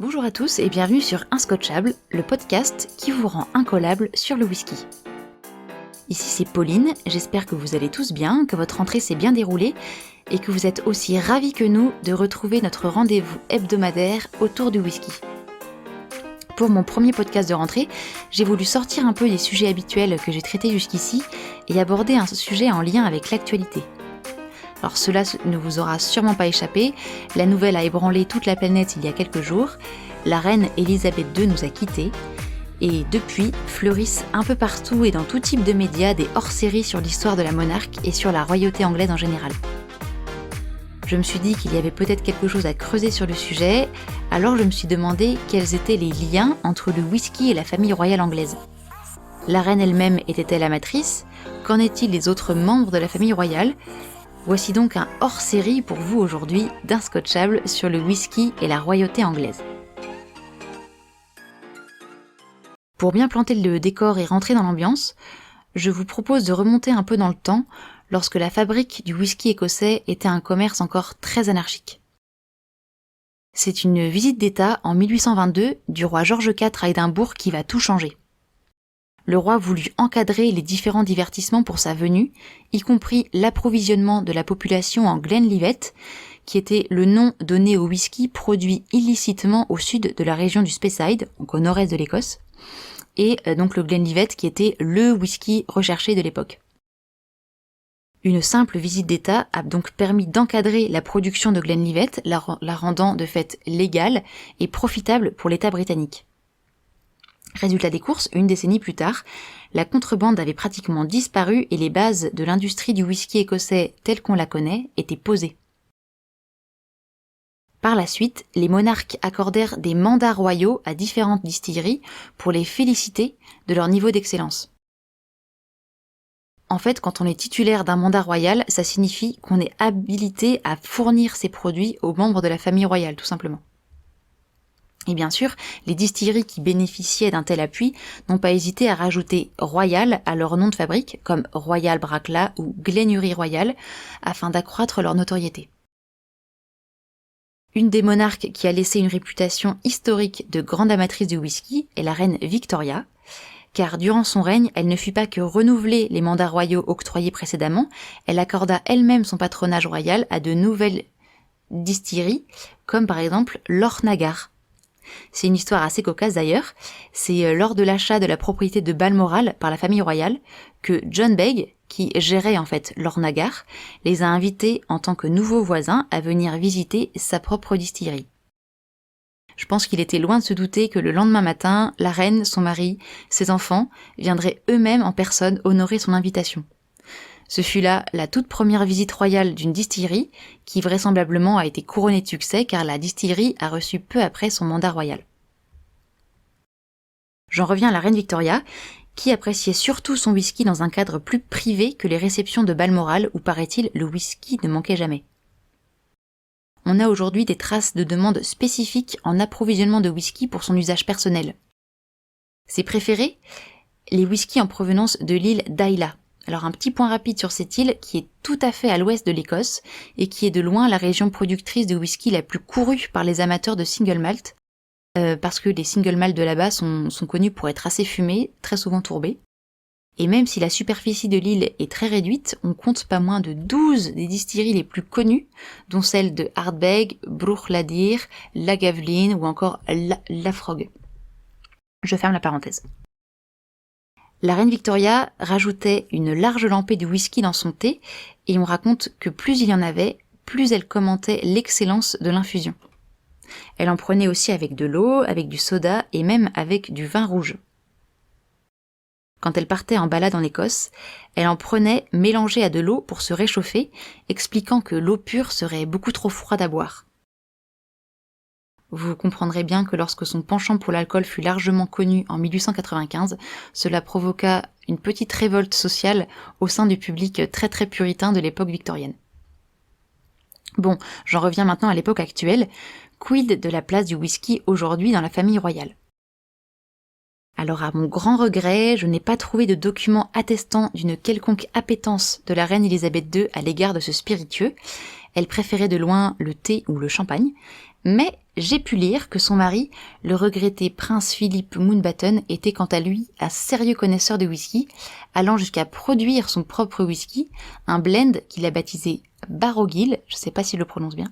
Bonjour à tous et bienvenue sur Inscotchable, le podcast qui vous rend incollable sur le whisky. Ici c'est Pauline, j'espère que vous allez tous bien, que votre rentrée s'est bien déroulée et que vous êtes aussi ravis que nous de retrouver notre rendez-vous hebdomadaire autour du whisky. Pour mon premier podcast de rentrée, j'ai voulu sortir un peu des sujets habituels que j'ai traités jusqu'ici et aborder un sujet en lien avec l'actualité. Alors cela ne vous aura sûrement pas échappé, la nouvelle a ébranlé toute la planète il y a quelques jours, la reine Elisabeth II nous a quittés, et depuis fleurissent un peu partout et dans tout type de médias des hors-séries sur l'histoire de la monarque et sur la royauté anglaise en général. Je me suis dit qu'il y avait peut-être quelque chose à creuser sur le sujet, alors je me suis demandé quels étaient les liens entre le whisky et la famille royale anglaise. La reine elle-même était-elle amatrice ? Qu'en est-il des autres membres de la famille royale ? Voici donc un hors-série pour vous aujourd'hui d'Inscotchable sur le whisky et la royauté anglaise. Pour bien planter le décor et rentrer dans l'ambiance, je vous propose de remonter un peu dans le temps lorsque la fabrique du whisky écossais était un commerce encore très anarchique. C'est une visite d'État en 1822 du roi George IV à Édimbourg qui va tout changer. Le roi voulut encadrer les différents divertissements pour sa venue, y compris l'approvisionnement de la population en Glenlivet, qui était le nom donné au whisky produit illicitement au sud de la région du Speyside, donc au nord-est de l'Écosse, et donc le Glenlivet qui était le whisky recherché de l'époque. Une simple visite d'État a donc permis d'encadrer la production de Glenlivet, la rendant de fait légale et profitable pour l'État britannique. Résultat des courses, une décennie plus tard, la contrebande avait pratiquement disparu et les bases de l'industrie du whisky écossais telle qu'on la connaît étaient posées. Par la suite, les monarques accordèrent des mandats royaux à différentes distilleries pour les féliciter de leur niveau d'excellence. En fait, quand on est titulaire d'un mandat royal, ça signifie qu'on est habilité à fournir ces produits aux membres de la famille royale, tout simplement. Et bien sûr, les distilleries qui bénéficiaient d'un tel appui n'ont pas hésité à rajouter Royal à leur nom de fabrique, comme Royal Bracla ou Glenurry Royal, afin d'accroître leur notoriété. Une des monarques qui a laissé une réputation historique de grande amatrice de whisky est la reine Victoria, car durant son règne, elle ne fit pas que renouveler les mandats royaux octroyés précédemment, elle accorda elle-même son patronage royal à de nouvelles distilleries, comme par exemple l'Ornagar. C'est une histoire assez cocasse d'ailleurs, c'est lors de l'achat de la propriété de Balmoral par la famille royale que John Begg, qui gérait en fait l'Ornagar, les a invités en tant que nouveaux voisins à venir visiter sa propre distillerie. Je pense qu'il était loin de se douter que le lendemain matin, la reine, son mari, ses enfants viendraient eux-mêmes en personne honorer son invitation. Ce fut là la toute première visite royale d'une distillerie qui vraisemblablement a été couronnée de succès car la distillerie a reçu peu après son mandat royal. J'en reviens à la reine Victoria, qui appréciait surtout son whisky dans un cadre plus privé que les réceptions de Balmoral où, paraît-il, le whisky ne manquait jamais. On a aujourd'hui des traces de demandes spécifiques en approvisionnement de whisky pour son usage personnel. Ses préférés ? Les whiskies en provenance de l'île d'Ayla. Alors un petit point rapide sur cette île qui est tout à fait à l'ouest de l'Écosse et qui est de loin la région productrice de whisky la plus courue par les amateurs de single malt, parce que les single malt de là-bas sont connus pour être assez fumés, très souvent tourbés. Et même si la superficie de l'île est très réduite, on compte pas moins de 12 des distilleries les plus connues, dont celles de Ardbeg, Bruichladdich, Lagavulin ou encore Laphroaig. Je ferme la parenthèse. La reine Victoria rajoutait une large lampée de whisky dans son thé et on raconte que plus il y en avait, plus elle commentait l'excellence de l'infusion. Elle en prenait aussi avec de l'eau, avec du soda et même avec du vin rouge. Quand elle partait en balade en Écosse, elle en prenait mélangée à de l'eau pour se réchauffer, expliquant que l'eau pure serait beaucoup trop froide à boire. Vous comprendrez bien que lorsque son penchant pour l'alcool fut largement connu en 1895, cela provoqua une petite révolte sociale au sein du public très très puritain de l'époque victorienne. Bon, j'en reviens maintenant à l'époque actuelle. Quid de la place du whisky aujourd'hui dans la famille royale ? Alors à mon grand regret, je n'ai pas trouvé de documents attestant d'une quelconque appétence de la reine Elisabeth II à l'égard de ce spiritueux. Elle préférait de loin le thé ou le champagne, mais j'ai pu lire que son mari, le regretté prince Philip Mountbatten, était quant à lui un sérieux connaisseur de whisky, allant jusqu'à produire son propre whisky, un blend qu'il a baptisé Barrowgill, je ne sais pas si je le prononce bien,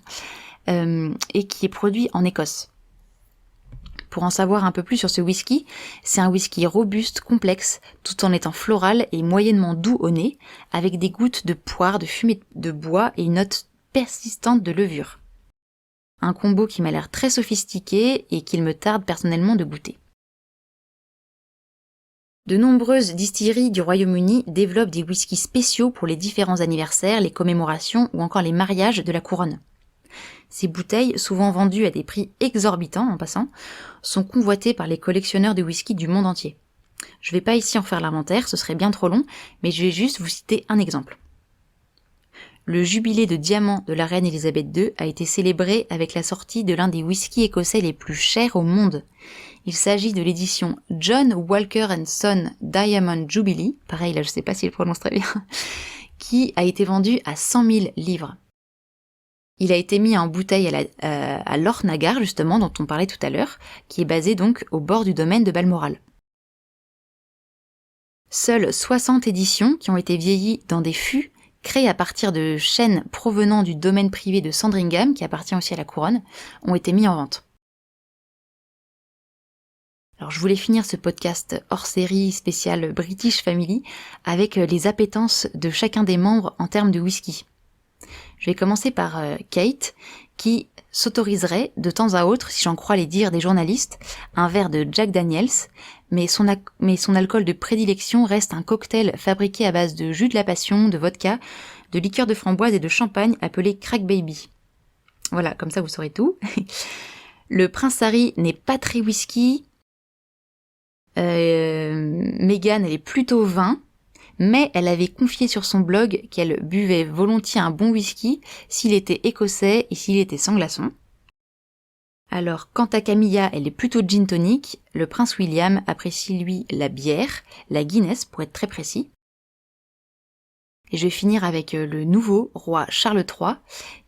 et qui est produit en Écosse. Pour en savoir un peu plus sur ce whisky, c'est un whisky robuste, complexe, tout en étant floral et moyennement doux au nez, avec des gouttes de poire, de fumée de bois et une note persistante de levure. Un combo qui m'a l'air très sophistiqué et qu'il me tarde personnellement de goûter. De nombreuses distilleries du Royaume-Uni développent des whiskies spéciaux pour les différents anniversaires, les commémorations ou encore les mariages de la couronne. Ces bouteilles, souvent vendues à des prix exorbitants en passant, sont convoitées par les collectionneurs de whisky du monde entier. Je ne vais pas ici en faire l'inventaire, ce serait bien trop long, mais je vais juste vous citer un exemple. Le jubilé de diamant de la reine Elisabeth II a été célébré avec la sortie de l'un des whiskies écossais les plus chers au monde. Il s'agit de l'édition John Walker & Son Diamond Jubilee, pareil là je sais pas si je le prononce très bien, qui a été vendu à 100 000 livres. Il a été mis en bouteille à l'Ornagar, justement, dont on parlait tout à l'heure, qui est basé donc au bord du domaine de Balmoral. Seules 60 éditions qui ont été vieillies dans des fûts créés à partir de chênes provenant du domaine privé de Sandringham, qui appartient aussi à la couronne, ont été mis en vente. Alors je voulais finir ce podcast hors série spécial British Family avec les appétences de chacun des membres en termes de whisky. Je vais commencer par Kate, qui s'autoriserait de temps à autre, si j'en crois les dires des journalistes, un verre de Jack Daniels, mais son alcool de prédilection reste un cocktail fabriqué à base de jus de la passion, de vodka, de liqueur de framboise et de champagne appelé Crack Baby. Voilà, comme ça vous saurez tout. Le prince Harry n'est pas très whisky. Meghan, elle est plutôt vin. Mais elle avait confié sur son blog qu'elle buvait volontiers un bon whisky s'il était écossais et s'il était sans glaçons. Alors, quant à Camilla, elle est plutôt gin tonic. Le prince William apprécie, lui, la bière, la Guinness pour être très précis. Et je vais finir avec le nouveau roi Charles III,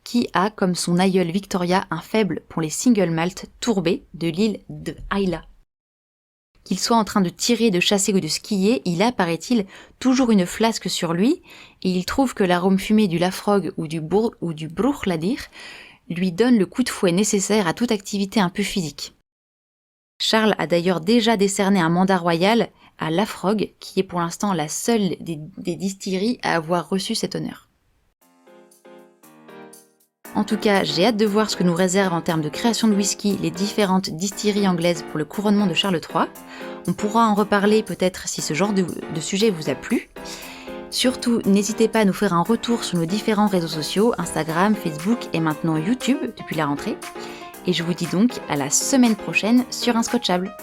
qui a, comme son aïeul Victoria, un faible pour les single malt tourbés de l'île de Islay. Qu'il soit en train de tirer, de chasser ou de skier, il a, paraît-il, toujours une flasque sur lui, et il trouve que l'arôme fumé du Lafrogue ou du Bruichladdich lui donne le coup de fouet nécessaire à toute activité un peu physique. Charles a d'ailleurs déjà décerné un mandat royal à Lafrogue, qui est pour l'instant la seule des distilleries à avoir reçu cet honneur. En tout cas, j'ai hâte de voir ce que nous réservent en termes de création de whisky les différentes distilleries anglaises pour le couronnement de Charles III. On pourra en reparler peut-être si ce genre de sujet vous a plu. Surtout, n'hésitez pas à nous faire un retour sur nos différents réseaux sociaux, Instagram, Facebook et maintenant YouTube depuis la rentrée. Et je vous dis donc à la semaine prochaine sur Inscotchable.